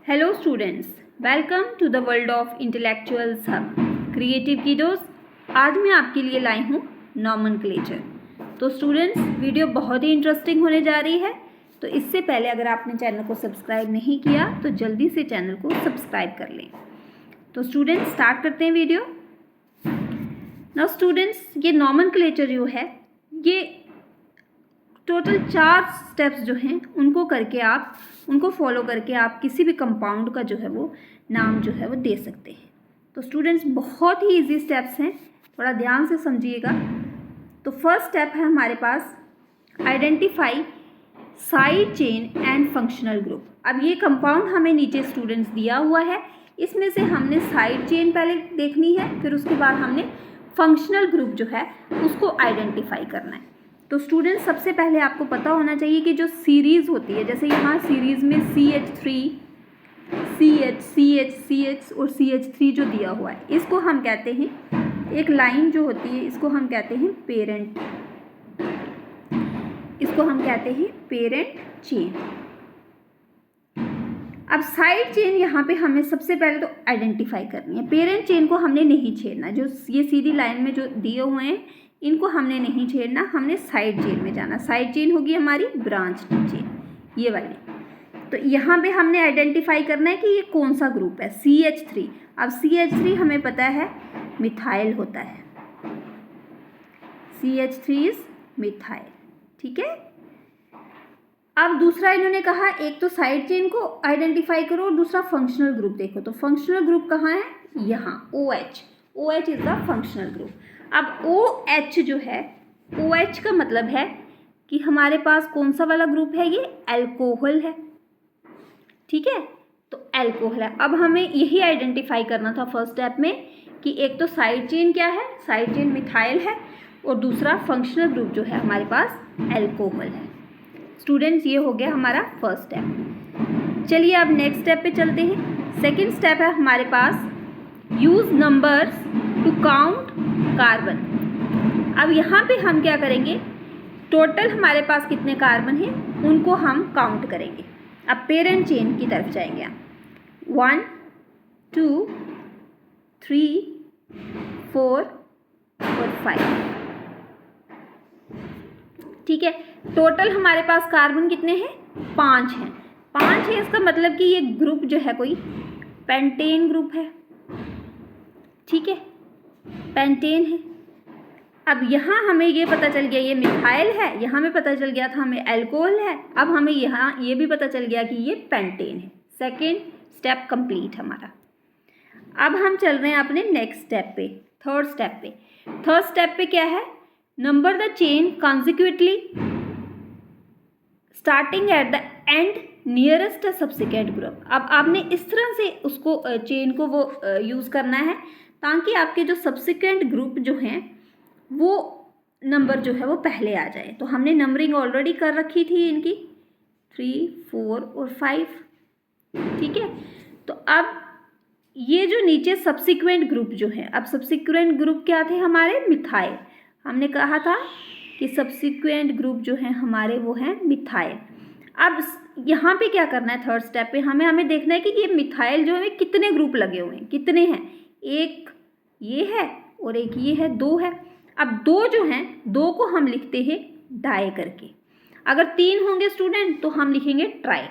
Hello students, welcome to the world of intellectuals hub, creative kiddos। आज मैं आपके लिए लाई हूँ नॉमेनक्लेचर। तो स्टूडेंट्स, वीडियो बहुत ही इंटरेस्टिंग होने जा रही है। तो इससे पहले अगर आपने चैनल को सब्सक्राइब नहीं किया तो जल्दी से चैनल को सब्सक्राइब कर लें। तो स्टूडेंट्स, स्टार्ट करते हैं वीडियो। नाउ स्टूडेंट्स, ये नॉमेनक्लेचर जो है ये टोटल 4 स्टेप्स जो हैं उनको फॉलो करके आप किसी भी कंपाउंड का जो है वो नाम जो है वो दे सकते हैं। तो स्टूडेंट्स, बहुत ही इजी स्टेप्स हैं, थोड़ा ध्यान से समझिएगा। तो फर्स्ट स्टेप है हमारे पास identify side chain and functional group. अब ये कंपाउंड हमें नीचे स्टूडेंट्स दिया हुआ है, इसमें से हमने साइड चेन पहले देखनी है, फिर उसके बाद हमने फंक्शनल ग्रुप जो है उसको आइडेंटिफाई करना है। तो स्टूडेंट्स, सबसे पहले आपको पता होना चाहिए कि जो सीरीज़ होती है, जैसे यहाँ सीरीज़ में CH3, CH और CH3 जो दिया हुआ है, इसको हम कहते हैं, एक लाइन जो होती है इसको हम कहते हैं पेरेंट, इसको हम कहते हैं पेरेंट चेन। अब साइड चेन यहाँ पे हमें सबसे पहले तो आइडेंटिफाई करनी है। पेरेंट चेन को हमने नहीं छेड़ना, जो ये सीधी लाइन में जो दिए हुए हैं इनको हमने नहीं छेड़ना, हमने साइड चेन में जाना। साइड चेन होगी हमारी ब्रांच चेन, ये वाली। तो यहाँ पे हमने आइडेंटिफाई करना है कि ये कौन सा ग्रुप है, CH3। अब CH3 हमें पता है मिथाइल होता है, CH3 इज मिथाइल, ठीक है। अब दूसरा इन्होंने कहा, एक तो साइड चेन को आइडेंटिफाई करो और दूसरा फंक्शनल ग्रुप देखो। तो फंक्शनल ग्रुप कहाँ है, यहाँ OH is the functional group. अब OH जो है, OH का मतलब है कि हमारे पास कौन सा वाला ग्रुप है, ये अल्कोहल है, ठीक है। तो अल्कोहल है। अब हमें यही आइडेंटिफाई करना था फर्स्ट स्टेप में कि एक तो साइड चेन क्या है, साइड चेन मिथाइल है, और दूसरा फंक्शनल ग्रुप जो है हमारे पास अल्कोहल है। स्टूडेंट्स, ये हो गया हमारा फर्स्ट स्टेप। चलिए अब नेक्स्ट स्टेप पे चलते हैं। सेकेंड स्टेप है हमारे पास use numbers to count carbon. अब यहाँ पे हम क्या करेंगे, टोटल हमारे पास कितने कार्बन हैं उनको हम काउंट करेंगे। अब पेरेंट चेन की तरफ जाएंगे हम। 1 2 3 4 और 5, ठीक है। टोटल हमारे पास कार्बन कितने हैं, 5 हैं। 5 है, इसका मतलब कि ये ग्रुप जो है कोई पेंटेन ग्रुप है, ठीक है, पेंटेन है। अब यहाँ हमें ये पता चल गया ये मिथाइल है, यहाँ हमें पता चल गया था हमें अल्कोहल है, अब हमें यहाँ ये भी पता चल गया कि ये पेंटेन है। सेकेंड स्टेप कंप्लीट हमारा। अब हम चल रहे हैं अपने नेक्स्ट स्टेप पे, थर्ड स्टेप पे। थर्ड स्टेप पे क्या है, number the chain consequently starting at the end nearest subsequent group. अब आपने इस तरह से उसको चेन को वो यूज़ करना है ताकि आपके जो सब्सिक्वेंट ग्रुप जो हैं वो नंबर जो है वो पहले आ जाए। तो हमने नंबरिंग ऑलरेडी कर रखी थी इनकी 3 4 और 5, ठीक है। तो अब ये जो नीचे सब्सिक्वेंट ग्रुप जो है, अब सब्सिक्वेंट ग्रुप क्या थे हमारे, मिथाइल। हमने कहा था कि सब्सिक्वेंट ग्रुप जो है हमारे वो हैं मिथाइल। अब यहाँ पे क्या करना है, थर्ड स्टेप पे हमें देखना है कि ये मिथाइल जो है कितने ग्रुप लगे हुए हैं, कितने हैं, एक ये है और एक ये है, 2 है। अब 2 जो हैं, 2 को हम लिखते हैं डाई करके। अगर 3 होंगे स्टूडेंट तो हम लिखेंगे ट्राई,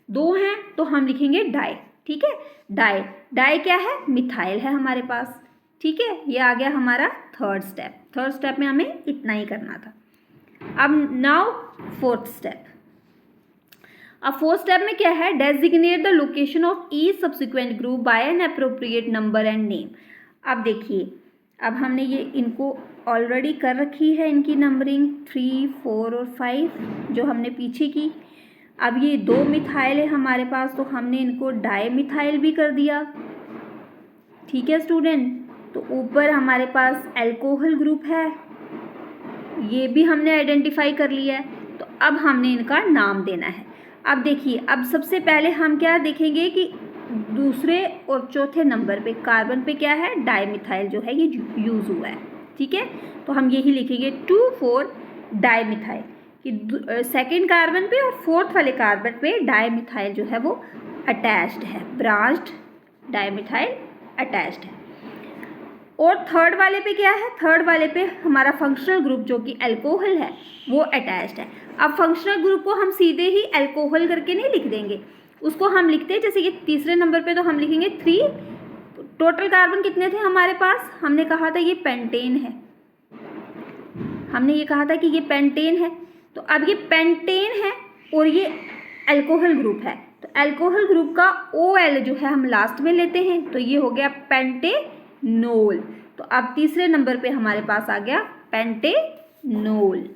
2 हैं तो हम लिखेंगे डाई, ठीक है। डाई क्या है, मिथाइल है हमारे पास, ठीक है। ये आ गया हमारा थर्ड स्टेप। थर्ड स्टेप में हमें इतना ही करना था। अब नाउ फोर्थ स्टेप। अब फोर्थ स्टेप में क्या है, designate the location of each subsequent group by an appropriate number and name. अब देखिए, अब हमने ये इनको ऑलरेडी कर रखी है, इनकी नंबरिंग 3 4 और 5 जो हमने पीछे की। अब ये 2 मिथाइल है हमारे पास, तो हमने इनको डाई मिथाइल भी कर दिया, ठीक है स्टूडेंट। तो ऊपर हमारे पास अल्कोहल ग्रुप है, ये भी हमने आइडेंटिफाई कर लिया है। तो अब हमने इनका नाम देना है। अब देखिए, अब सबसे पहले हम क्या देखेंगे कि दूसरे और चौथे नंबर पे कार्बन पे क्या है, डाईमिथाइल जो है ये यूज़ हुआ है, ठीक है। तो हम यही लिखेंगे 2 4 डाईमिथाइल कि सेकेंड कार्बन पे और फोर्थ वाले कार्बन पे डाईमिथाइल जो है वो अटैच्ड है, ब्रांच्ड डाइमिथाइल अटैच्ड है। और थर्ड वाले पे क्या है, थर्ड वाले पे हमारा फंक्शनल ग्रुप जो कि अल्कोहल है वो अटैच्ड है। अब फंक्शनल ग्रुप को हम सीधे ही अल्कोहल करके नहीं लिख देंगे, उसको हम लिखते हैं जैसे कि तीसरे नंबर पे तो हम लिखेंगे 3। टोटल कार्बन कितने थे हमारे पास, हमने कहा था ये पेंटेन है, हमने ये कहा था कि ये पेंटेन है। तो अब ये पेंटेन है और ये अल्कोहल ग्रुप है, तो अल्कोहल ग्रुप का OL जो है हम लास्ट में लेते हैं, तो ये हो गया पेंटेनोल। तो अब तीसरे नंबर पे हमारे पास आ गया पेंटेनोल।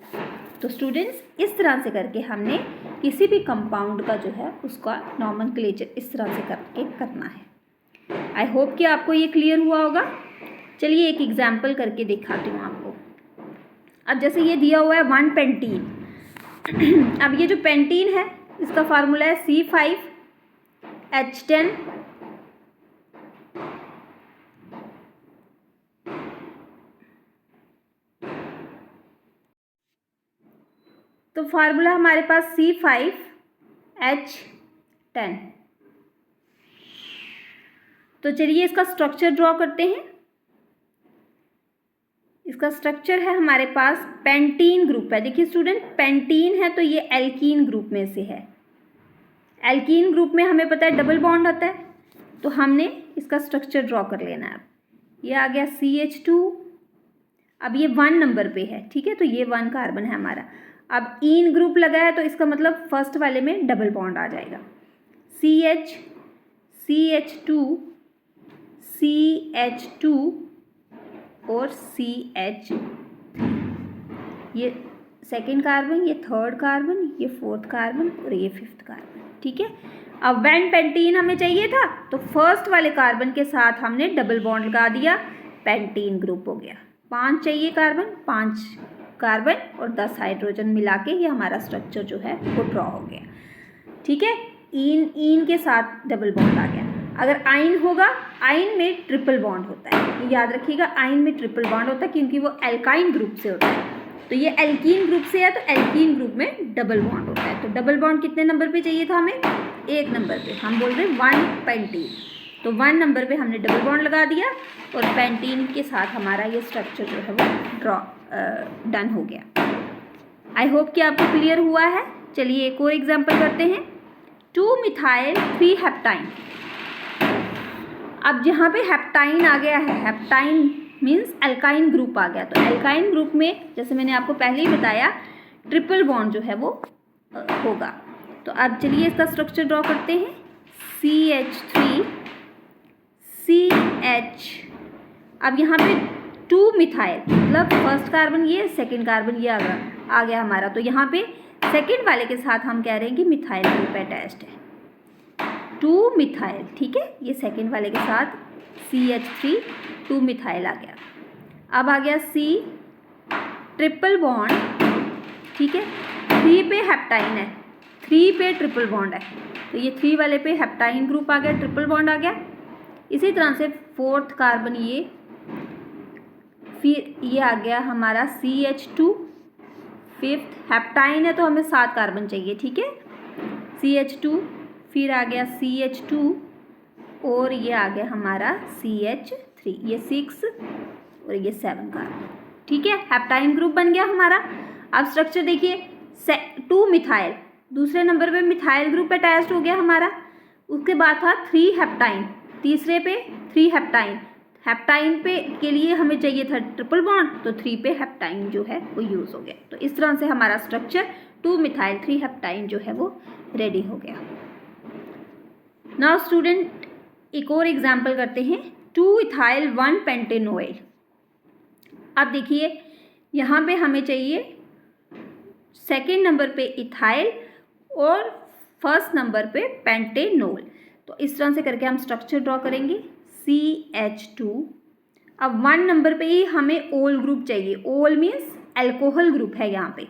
तो स्टूडेंट्स इस तरह से करके हमने किसी भी कंपाउंड का जो है उसका नॉमेनक्लेचर इस तरह से करके करना है। आई होप कि आपको ये क्लियर हुआ होगा। चलिए एक एग्जाम्पल करके दिखाती हूँ आपको। अब जैसे ये दिया हुआ है 1 पेंटीन। अब ये जो पेंटीन है इसका फार्मूला है C5H10 तो फार्मूला हमारे पास C5H10। तो चलिए इसका स्ट्रक्चर ड्रॉ करते हैं। इसका स्ट्रक्चर है हमारे पास पेंटीन ग्रुप है। देखिए स्टूडेंट, पेंटीन है तो ये एल्कीन ग्रुप में से है। एल्कीन ग्रुप में हमें पता है डबल बॉन्ड होता है, तो हमने इसका स्ट्रक्चर ड्रॉ कर लेना है। ये आ गया CH2। अब ये 1 नंबर पे है, ठीक है, तो ये 1 कार्बन है हमारा। अब इन ग्रुप लगा है तो इसका मतलब फर्स्ट वाले में डबल बॉन्ड आ जाएगा। CH2 CH2 और CH, ये सेकेंड कार्बन, ये थर्ड कार्बन, ये फोर्थ कार्बन और ये फिफ्थ कार्बन, ठीक है। अब 1 पेंटीन हमें चाहिए था तो फर्स्ट वाले कार्बन के साथ हमने डबल बॉन्ड लगा दिया, पेंटीन ग्रुप हो गया। 5 चाहिए कार्बन, 5 कार्बन और 10 हाइड्रोजन मिला के ये हमारा स्ट्रक्चर जो है वो ड्रॉ हो गया, ठीक है। इन के साथ डबल बॉन्ड आ गया। अगर आइन होगा, आइन में ट्रिपल बॉन्ड होता है, याद रखिएगा, आइन में ट्रिपल बॉन्ड होता है क्योंकि वो एल्काइन ग्रुप से होता है। तो ये एल्कीन ग्रुप से है तो एल्कीन ग्रुप में डबल बॉन्ड होता है। तो डबल बॉन्ड कितने नंबर पे चाहिए था हमें, 1 नंबर पे। हम बोल रहे हैं 1 पेंटीन, तो 1 नंबर पे हमने डबल बॉन्ड लगा दिया और पेंटीन के साथ हमारा ये स्ट्रक्चर जो है वो डन हो गया। आई होप कि आपको क्लियर हुआ है। चलिए एक और एग्जाम्पल करते हैं। 2 मिथाइल 3 हेप्टाइन। अब जहाँ पे हेप्टाइन आ गया है, हेप्टाइन मीन्स अल्काइन ग्रुप आ गया, तो अल्काइन ग्रुप में जैसे मैंने आपको पहले ही बताया ट्रिपल बॉन्ड जो है वो होगा। तो अब चलिए इसका स्ट्रक्चर ड्रॉ करते हैं। CH3 CH। अब यहाँ पे 2 मिथाइल, मतलब फर्स्ट कार्बन ये, सेकेंड कार्बन ये आ गया हमारा। तो यहाँ पे सेकेंड वाले के साथ हम कह रहे हैं कि मिथाइल ग्रुप अटैच्ड है, 2 मिथाइल, ठीक है। ये सेकेंड वाले के साथ CH3 2 मिथाइल आ गया। अब आ गया C ट्रिपल बॉन्ड, ठीक है। 3 पे हेप्टाइन है, 3 पे ट्रिपल बॉन्ड है, तो ये 3 वाले पे हेप्टाइन ग्रुप आ गया, ट्रिपल बॉन्ड आ गया। इसी तरह से फोर्थ कार्बन ये, फिर ये आ गया हमारा CH2, फिफ्थ हेप्टाइन है तो हमें 7 कार्बन चाहिए, ठीक है। CH2, फिर आ गया CH2 और ये आ गया हमारा CH3, ये 6 और ये 7 कार्बन, ठीक है। हेप्टाइन ग्रुप बन गया हमारा। अब स्ट्रक्चर देखिए, 2 मिथाइल, दूसरे नंबर पे मिथाइल ग्रुप अटैच्ड हो गया हमारा। उसके बाद था 3 हेप्टाइन, तीसरे पे 3 हेप्टाइन। हेप्टाइन पे के लिए हमें चाहिए था ट्रिपल बॉन्ड, तो 3 पे हेप्टाइन जो है वो यूज़ हो गया। तो इस तरह से हमारा स्ट्रक्चर 2 मिथाइल 3 हेप्टाइन जो है वो रेडी हो गया। नाउ स्टूडेंट एक और एग्जाम्पल करते हैं। 2 इथाइल 1 पेंटेनोइल। अब देखिए यहाँ पे हमें चाहिए सेकेंड नंबर पे इथाइल और फर्स्ट नंबर पे पेंटेनोल। तो इस तरह से करके हम स्ट्रक्चर ड्रॉ करेंगे। CH2। अब 1 नंबर पे ही हमें ओल ग्रुप चाहिए, ओल मीन्स अल्कोहल ग्रुप है यहाँ पे,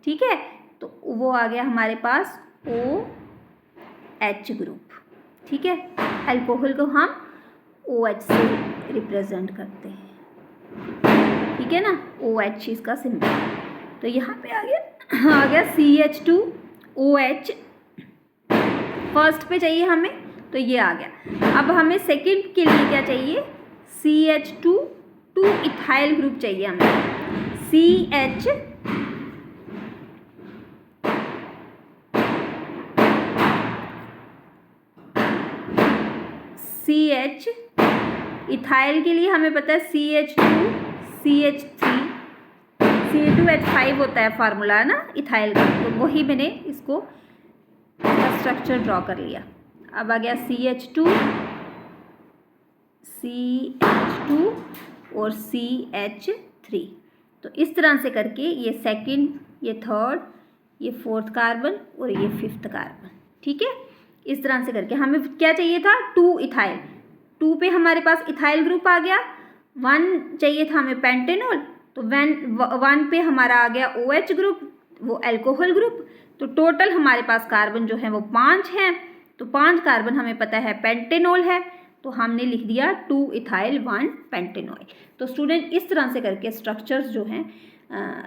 ठीक है। तो वो आ गया हमारे पास OH ग्रुप, ठीक है। अल्कोहल को हम OH से रिप्रेजेंट करते हैं, ठीक है ना, OH इसका सिंबल। तो यहाँ पे आ गया CH2 OH। फर्स्ट पे चाहिए हमें तो ये आ गया। अब हमें सेकंड के लिए क्या चाहिए, CH2 2 इथाइल ग्रुप चाहिए हमें। CH इथाइल के लिए हमें पता है CH2 CH3 C2H5 होता है फार्मूला, है ना इथाइल का, तो वही मैंने इसको स्ट्रक्चर ड्रॉ कर लिया। अब आ गया CH2 और CH3। तो इस तरह से करके ये सेकंड, ये थर्ड, ये फोर्थ कार्बन और ये फिफ्थ कार्बन, ठीक है। इस तरह से करके हमें क्या चाहिए था, 2 इथाइल, 2 पे हमारे पास इथाइल ग्रुप आ गया, 1 चाहिए था हमें पेंटेनॉल, तो 1 पे हमारा आ गया OH ग्रुप, वो अल्कोहल ग्रुप। तो टोटल हमारे पास कार्बन जो है वो 5 हैं, तो 5 कार्बन हमें पता है पेंटेनॉल है, तो हमने लिख दिया 2 इथाइल 1 पेंटेनॉल। तो स्टूडेंट इस तरह से करके स्ट्रक्चर्स जो हैं,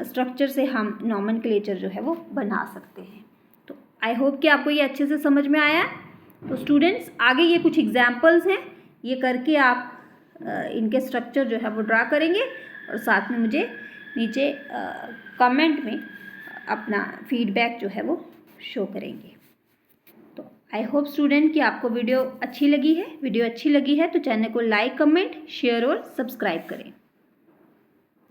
स्ट्रक्चर से हम नॉमेनक्लेचर जो है वो बना सकते हैं। तो आई होप कि आपको ये अच्छे से समझ में आया है। तो स्टूडेंट्स आगे ये कुछ एग्जाम्पल्स हैं, ये करके आप इनके स्ट्रक्चर जो है वो ड्रा करेंगे और साथ में मुझे नीचे कमेंट में अपना फीडबैक जो है वो शो करेंगे। तो आई होप स्टूडेंट कि आपको वीडियो अच्छी लगी है। वीडियो अच्छी लगी है तो चैनल को लाइक, कमेंट, शेयर और सब्सक्राइब करें।